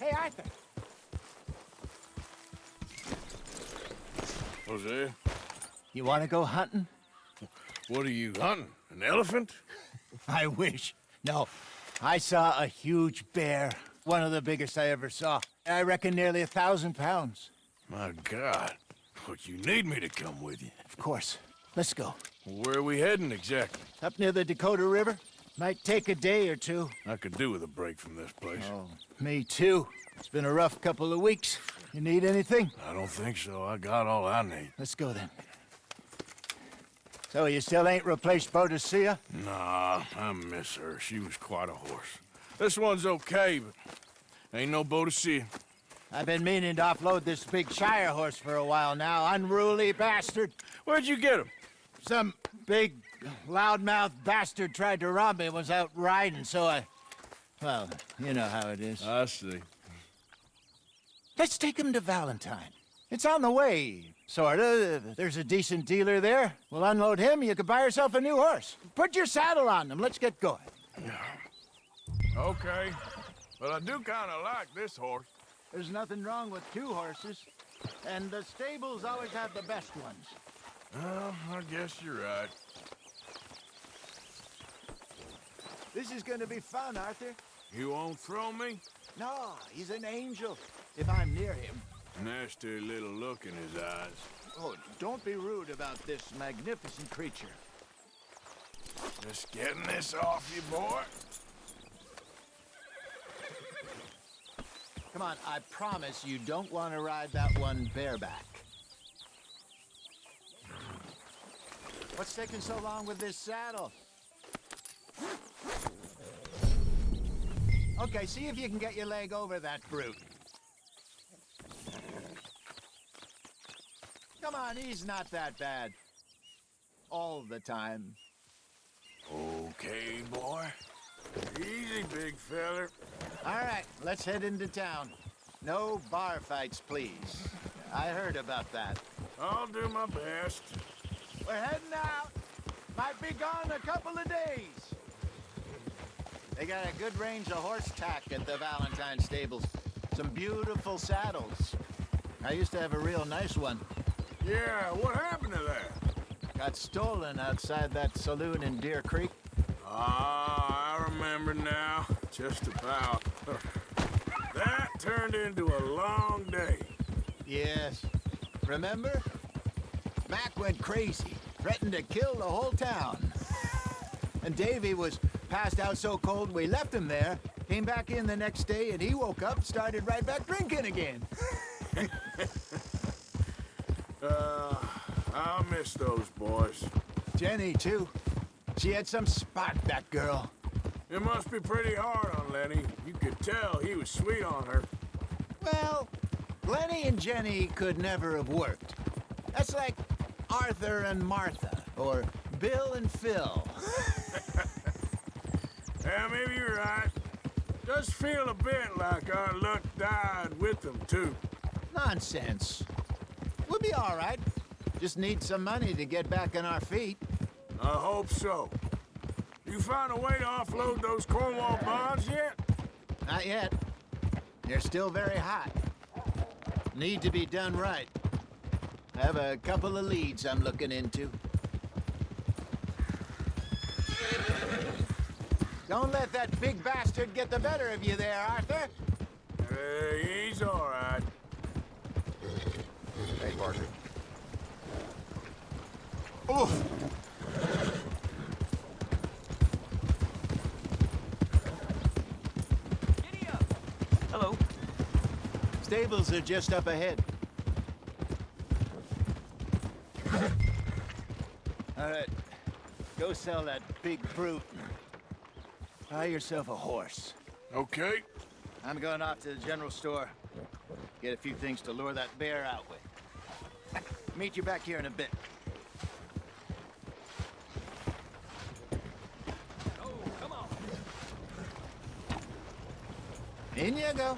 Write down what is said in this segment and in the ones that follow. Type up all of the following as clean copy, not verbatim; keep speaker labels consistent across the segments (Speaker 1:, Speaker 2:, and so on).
Speaker 1: Hey, Arthur.
Speaker 2: Jose,
Speaker 1: You want to go hunting?
Speaker 2: what are you hunting? An elephant?
Speaker 1: I wish. No, I saw a huge bear. One of the biggest I ever saw. I reckon nearly 1,000 pounds.
Speaker 2: My God. But you need me to come with you.
Speaker 1: Of course. Let's go.
Speaker 2: Where are we heading exactly?
Speaker 1: Up near the Dakota River. Might take a day or two.
Speaker 2: I could do with a break from this place.
Speaker 1: Oh, me too. It's been a rough couple of weeks. You need anything?
Speaker 2: I don't think so. I got all I need.
Speaker 1: Let's go then. So you still ain't replaced Boadicea?
Speaker 2: Nah, I miss her. She was quite a horse. This one's okay, but ain't no Boadicea.
Speaker 1: I've been meaning to offload this big Shire horse for a while now. Unruly bastard.
Speaker 2: Where'd you get him?
Speaker 1: Some big, loudmouth bastard tried to rob me and was out riding, so I... Well, you know how it is.
Speaker 2: I see.
Speaker 1: Let's take him to Valentine. It's on the way, sorta. There's a decent dealer there. We'll unload him, you can buy yourself a new horse. Put your saddle on them, let's get going.
Speaker 2: Okay, but I do kind of like this horse.
Speaker 1: There's nothing wrong with two horses, and the stables always have the best ones.
Speaker 2: Well, I guess you're right.
Speaker 1: This is gonna be fun, Arthur.
Speaker 2: You won't throw me?
Speaker 1: No, he's an angel, if I'm near him.
Speaker 2: Nasty little look in his eyes.
Speaker 1: Oh, don't be rude about this magnificent creature.
Speaker 2: Just getting this off you, boy.
Speaker 1: Come on, I promise you don't want to ride that one bareback. What's taking so long with this saddle? Okay, see if you can get your leg over that brute. Come on, he's not that bad. All the time.
Speaker 2: Okay, boy. Easy, big feller.
Speaker 1: All right, let's head into town. No bar fights, please. I heard about that.
Speaker 2: I'll do my best.
Speaker 1: We're heading out. Might be gone a couple of days. They got a good range of horse tack at the Valentine stables. Some beautiful saddles. I used to have a real nice one.
Speaker 2: Yeah, what happened to that?
Speaker 1: Got stolen outside that saloon in Deer Creek.
Speaker 2: Ah, I remember now. Just about. That turned into a long day.
Speaker 1: Yes. Remember? Mac went crazy, threatened to kill the whole town. And Davy was passed out so cold we left him there, came back in the next day, and he woke up, started right back drinking again.
Speaker 2: I'll miss those boys.
Speaker 1: Jenny, too. She had some spot, that girl.
Speaker 2: It must be pretty hard on Lenny. You could tell he was sweet on her.
Speaker 1: Well, Lenny and Jenny could never have worked. That's like Arthur and Martha, or Bill and Phil.
Speaker 2: Yeah, maybe you're right. Does feel a bit like our luck died with them, too.
Speaker 1: Nonsense. We'll be all right. Just need some money to get back on our feet.
Speaker 2: I hope so. You find a way to offload those Cornwall bonds yet?
Speaker 1: Not yet. They're still very hot. Need to be done right. I have a couple of leads I'm looking into. Don't let that big bastard get the better of you there, Arthur.
Speaker 2: He's all right.
Speaker 3: Hey, Parker.
Speaker 1: Oof.
Speaker 4: Hello.
Speaker 1: Stables are just up ahead. All right. Go sell that big brute. Buy yourself a horse.
Speaker 2: Okay.
Speaker 1: I'm going off to the general store. Get a few things to lure that bear out with. Meet you back here in a bit.
Speaker 4: Oh, come on.
Speaker 1: In you go.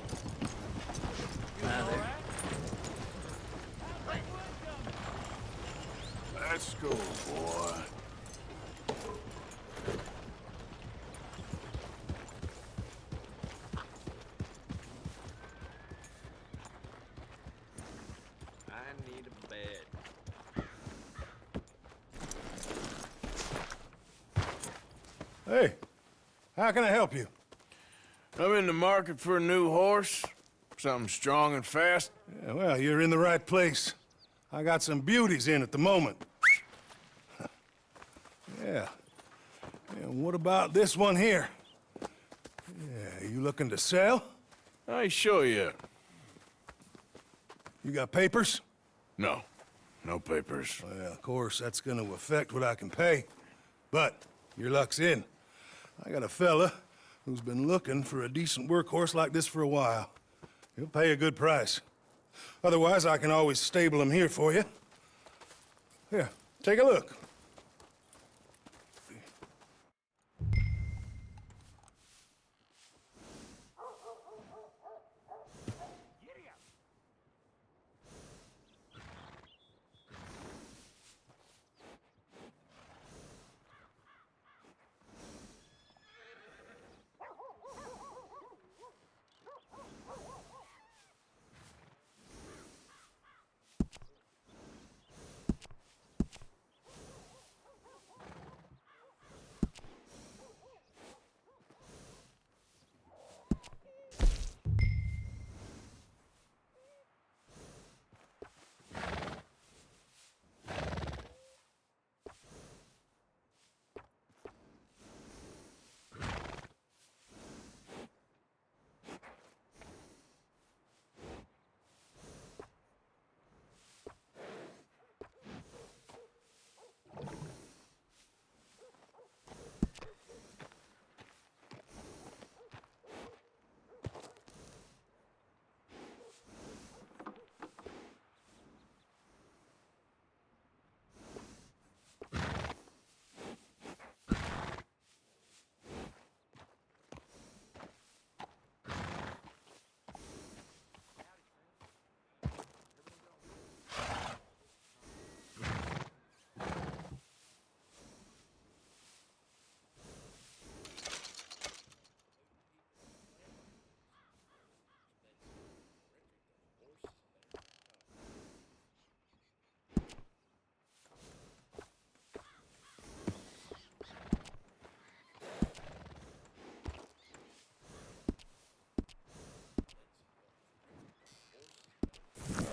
Speaker 1: Now there.
Speaker 2: Let's go, boy.
Speaker 3: Hey, how can I help you?
Speaker 2: I'm in the market for a new horse. Something strong and fast.
Speaker 3: Yeah, well, you're in the right place. I got some beauties in at the moment. Yeah. And what about this one here? Yeah, you looking to sell?
Speaker 2: I show you.
Speaker 3: You got papers?
Speaker 2: No. No papers.
Speaker 3: Well, of course, that's gonna affect what I can pay. But your luck's in. I got a fella who's been looking for a decent workhorse like this for a while. He'll pay a good price. Otherwise, I can always stable him here for you. Here, take a look.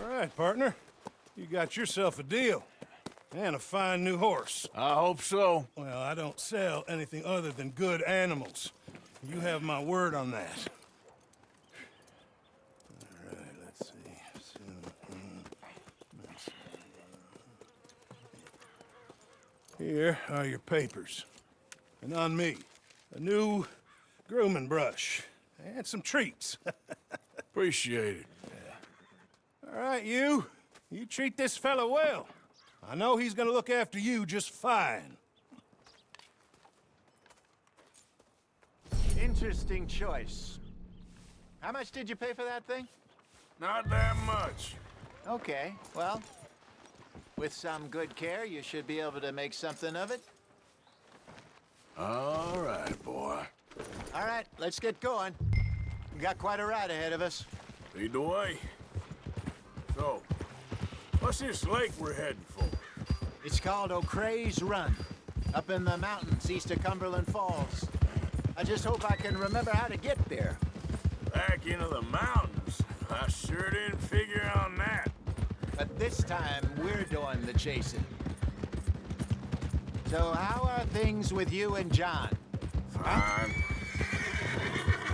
Speaker 3: All right, partner. You got yourself a deal. And a fine new horse.
Speaker 2: I hope so.
Speaker 3: Well, I don't sell anything other than good animals. You have my word on that. All right, let's see. Here are your papers. And on me, a new grooming brush. And some treats.
Speaker 2: Appreciate it.
Speaker 3: All right, you. You treat this fella well. I know he's gonna look after you just fine.
Speaker 1: Interesting choice. How much did you pay for that thing?
Speaker 2: Not that much.
Speaker 1: Okay, well, with some good care, you should be able to make something of it.
Speaker 2: All right, boy.
Speaker 1: All right, let's get going. We got quite a ride ahead of us.
Speaker 2: Lead the way. So, what's this lake we're heading for?
Speaker 1: It's called O'Creagh's Run, up in the mountains east of Cumberland Falls. I just hope I can remember how to get there.
Speaker 2: Back into the mountains? I sure didn't figure on that.
Speaker 1: But this time, we're doing the chasing. So how are things with you and John?
Speaker 2: Fine.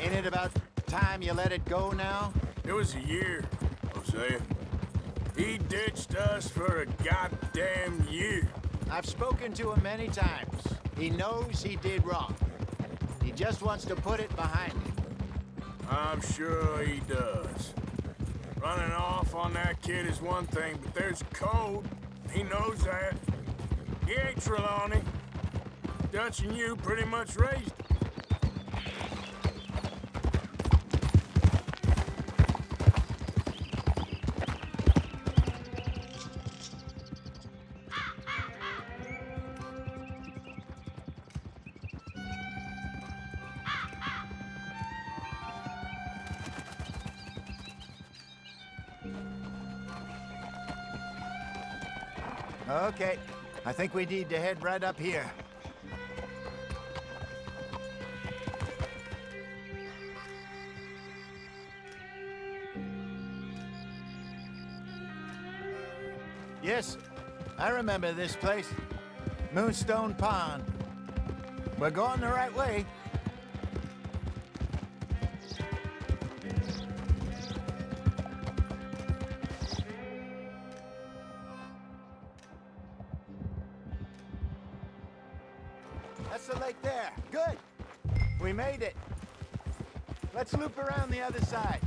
Speaker 1: Ain't it about time you let it go now?
Speaker 2: It was a year, Hosea. He ditched us for a goddamn year.
Speaker 1: I've spoken to him many times. He knows he did wrong. He just wants to put it behind him.
Speaker 2: I'm sure he does. Running off on that kid is one thing, but there's code. He knows that. He ain't Trelawney. Dutch and you pretty much raised him.
Speaker 1: Okay, I think we need to head right up here. Yes, I remember this place. Moonstone Pond. We're going the right way. That's the lake there. Good. We made it. Let's loop around the other side.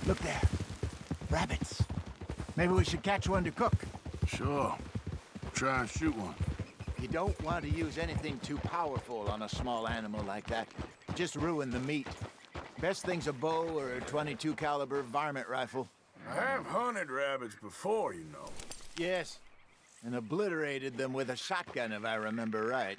Speaker 1: Look there. Rabbits. Maybe we should catch one to cook.
Speaker 2: Sure. Try and shoot one.
Speaker 1: You don't want to use anything too powerful on a small animal like that. Just ruin the meat. Best thing's a bow or a .22 caliber varmint rifle.
Speaker 2: I have hunted rabbits before, you know.
Speaker 1: Yes. And obliterated them with a shotgun, if I remember right.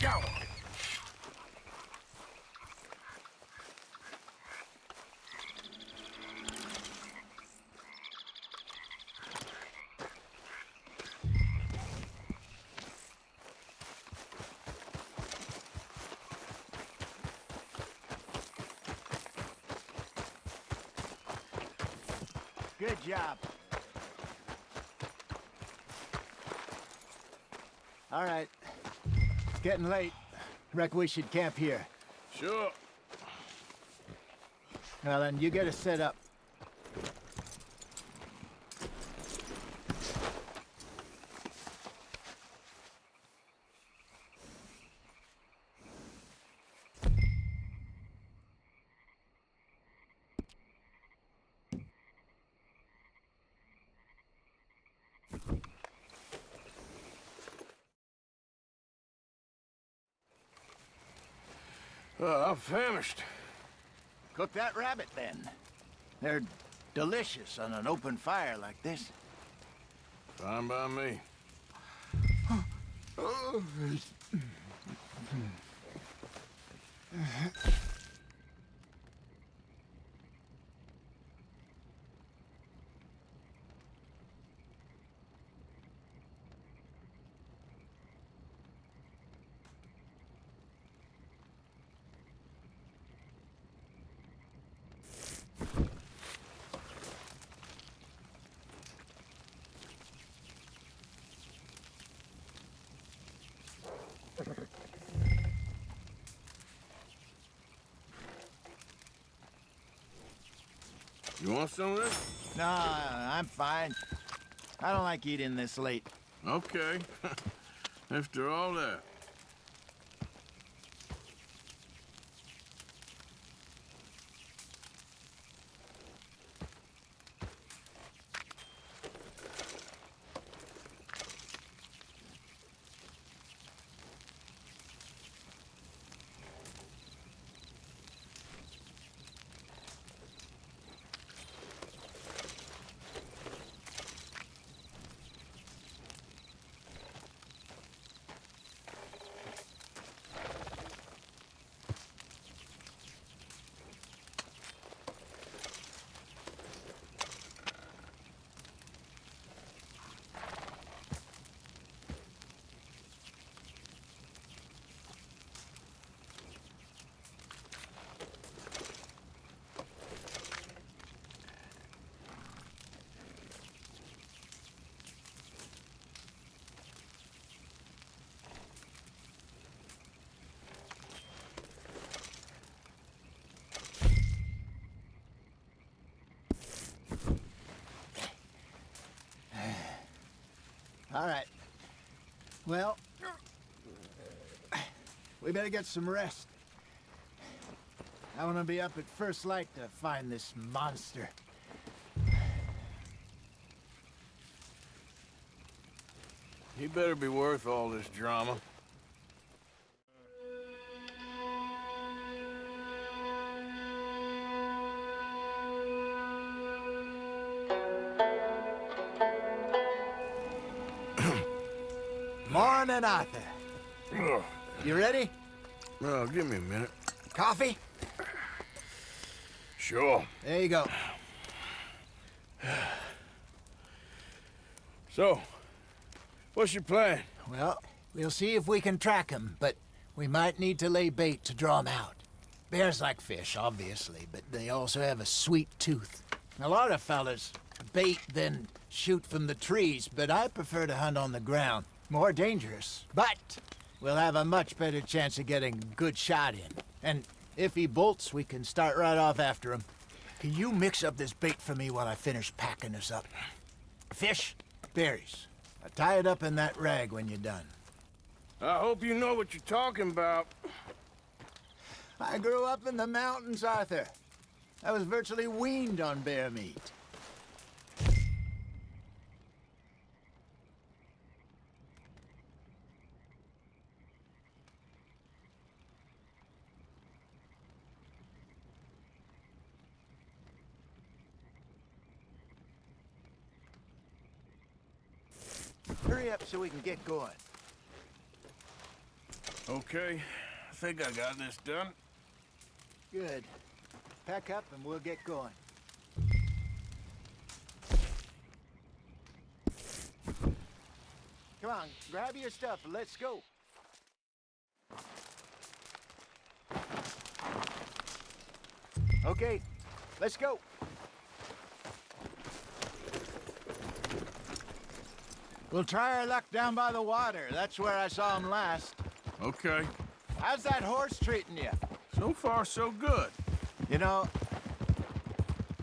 Speaker 2: Go!
Speaker 1: Good job. All right. It's getting late. Reckon we should camp here.
Speaker 2: Sure.
Speaker 1: Well, then, you get us set up.
Speaker 2: I'm famished.
Speaker 1: Cook that rabbit, then. They're delicious on an open fire like this.
Speaker 2: Fine by me. You want some of this?
Speaker 1: No, I'm fine. I don't like eating this late.
Speaker 2: Okay. After all that.
Speaker 1: All right. Well, we better get some rest. I want to be up at first light to find this monster.
Speaker 2: He better be worth all this drama.
Speaker 1: Morning, Arthur.
Speaker 2: Ugh.
Speaker 1: You ready?
Speaker 2: Well, give me a minute.
Speaker 1: Coffee?
Speaker 2: Sure.
Speaker 1: There you go.
Speaker 2: So, what's your plan?
Speaker 1: Well, we'll see if we can track him, but we might need to lay bait to draw him out. Bears like fish, obviously, but they also have a sweet tooth. A lot of fellas bait, then shoot from the trees, but I prefer to hunt on the ground. More dangerous, but we'll have a much better chance of getting a good shot in. And if he bolts, we can start right off after him. Can you mix up this bait for me while I finish packing this up? Fish, berries. Tie it up in that rag when you're done.
Speaker 2: I hope you know what you're talking about.
Speaker 1: I grew up in the mountains, Arthur. I was virtually weaned on bear meat. Hurry up so we can get going.
Speaker 2: Okay, I think I got this done.
Speaker 1: Good. Pack up and we'll get going. Come on, grab your stuff and let's go. Okay, let's go. We'll try our luck down by the water. That's where I saw him last.
Speaker 2: Okay.
Speaker 1: How's that horse treating you?
Speaker 2: So far, so good.
Speaker 1: You know,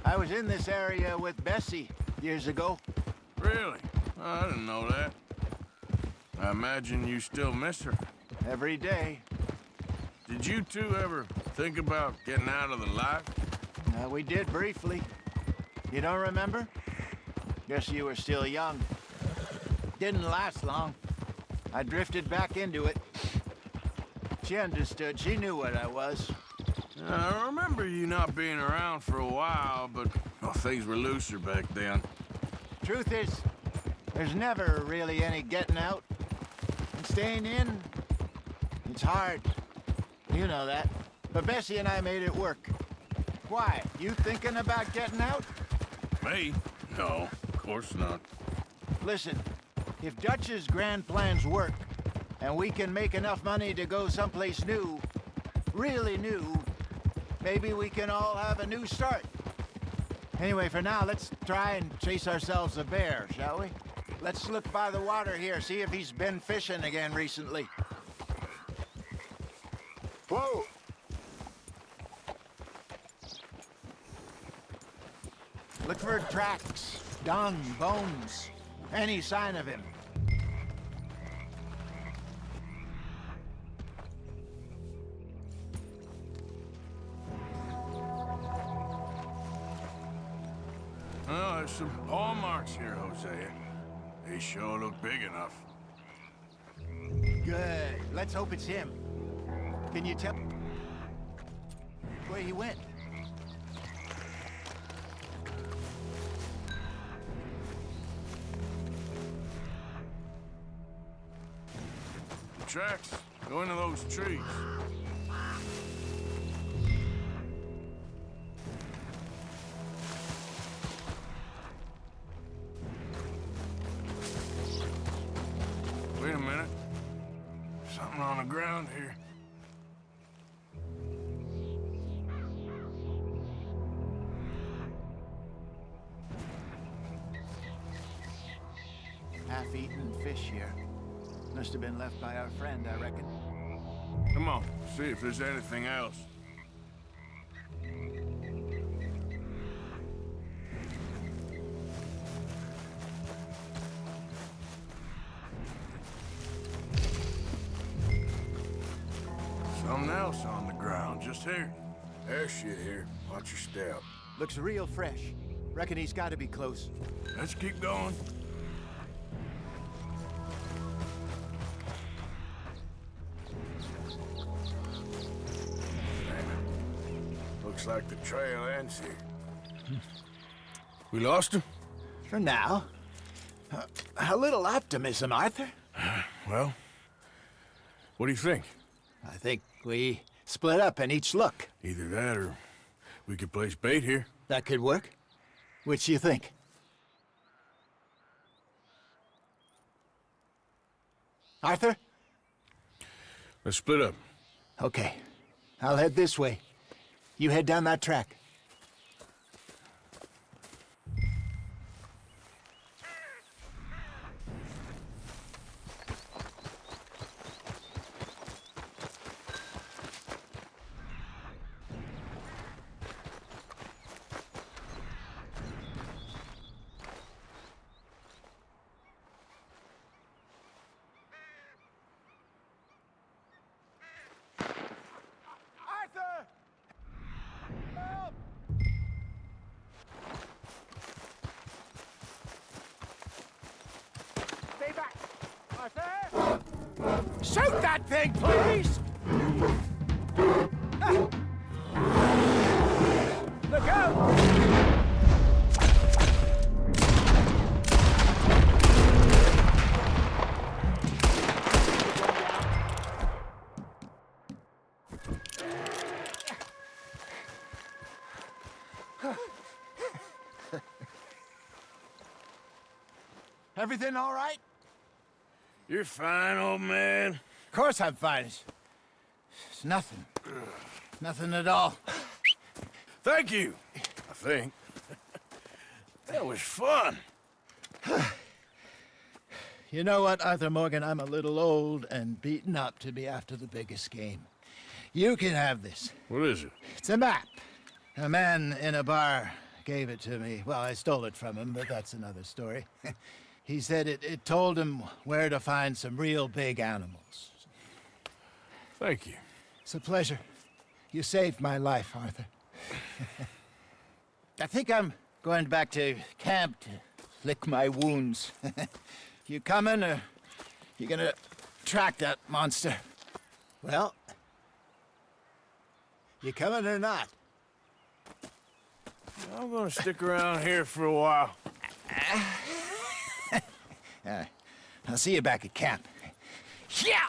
Speaker 1: I was in this area with Bessie years ago.
Speaker 2: Really? I didn't know that. I imagine you still miss her.
Speaker 1: Every day.
Speaker 2: Did you two ever think about getting out of the life?
Speaker 1: We did briefly. You don't remember? Guess you were still young. Didn't last long. I drifted back into it. She understood. She knew what I was.
Speaker 2: I remember you not being around for a while, but well, things were looser back then.
Speaker 1: Truth is, there's never really any getting out. And staying in, it's hard. You know that. But Bessie and I made it work. Why? You thinking about getting out?
Speaker 2: Me? No, of course not.
Speaker 1: Listen, if Dutch's grand plans work, and we can make enough money to go someplace new, really new, maybe we can all have a new start. Anyway, for now, let's try and chase ourselves a bear, shall we? Let's look by the water here, see if he's been fishing again recently. Whoa! Look for tracks, dung, bones, any sign of him.
Speaker 2: Oh, there's some paw marks here, Hosea. They sure look big enough.
Speaker 1: Good. Let's hope it's him. Can you tell where he went?
Speaker 2: Tracks. Go into those trees. Wait a minute. Something on the ground here.
Speaker 1: Half-eaten fish here. Must have been left by our friend, I reckon.
Speaker 2: Come on, see if there's anything else. something else on the ground, just here. There's shit here. Watch your step.
Speaker 1: Looks real fresh. Reckon he's got to be close.
Speaker 2: Let's keep going. Looks like the trail ends here. We lost him?
Speaker 1: For now. A little optimism, Arthur.
Speaker 2: Well, what do you think?
Speaker 1: I think we split up and each look.
Speaker 2: Either that or we could place bait here.
Speaker 1: That could work. Which do you think? Arthur?
Speaker 2: Let's split up.
Speaker 1: Okay. I'll head this way. You head down that track. Arthur! Help! Stay back! Arthur! Shoot that thing, please! Ah. Look out! Everything all right?
Speaker 2: You're fine, old man.
Speaker 1: Of course I'm fine. It's nothing. Nothing at all.
Speaker 2: Thank you, I think. That was fun.
Speaker 1: You know what, Arthur Morgan? I'm a little old and beaten up to be after the biggest game. You can have this.
Speaker 2: What is it?
Speaker 1: It's a map. A man in a bar gave it to me. Well, I stole it from him, but that's another story. He said it told him where to find some real big animals.
Speaker 2: Thank you.
Speaker 1: It's a pleasure. You saved my life, Arthur. I think I'm going back to camp to lick my wounds. You coming, or you gonna track that monster? Well, you coming or not?
Speaker 2: I'm gonna stick around here for a while.
Speaker 1: I'll see you back at camp. Yeah!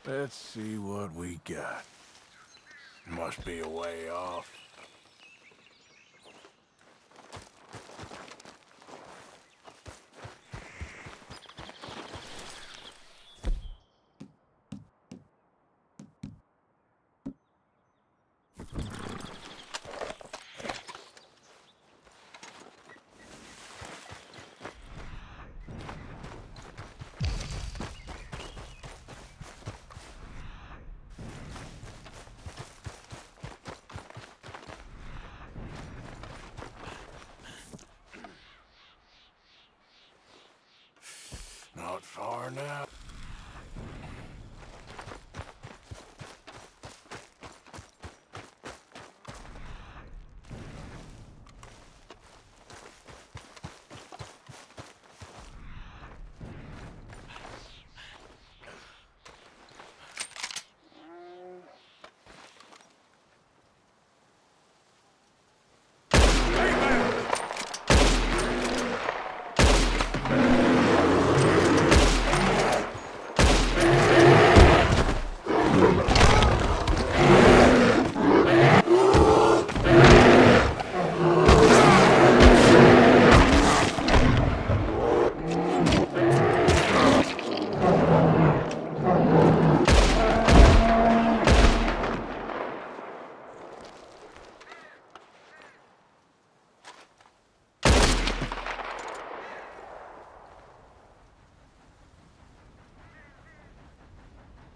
Speaker 2: Let's see what we got. Must be a way off. Not far now.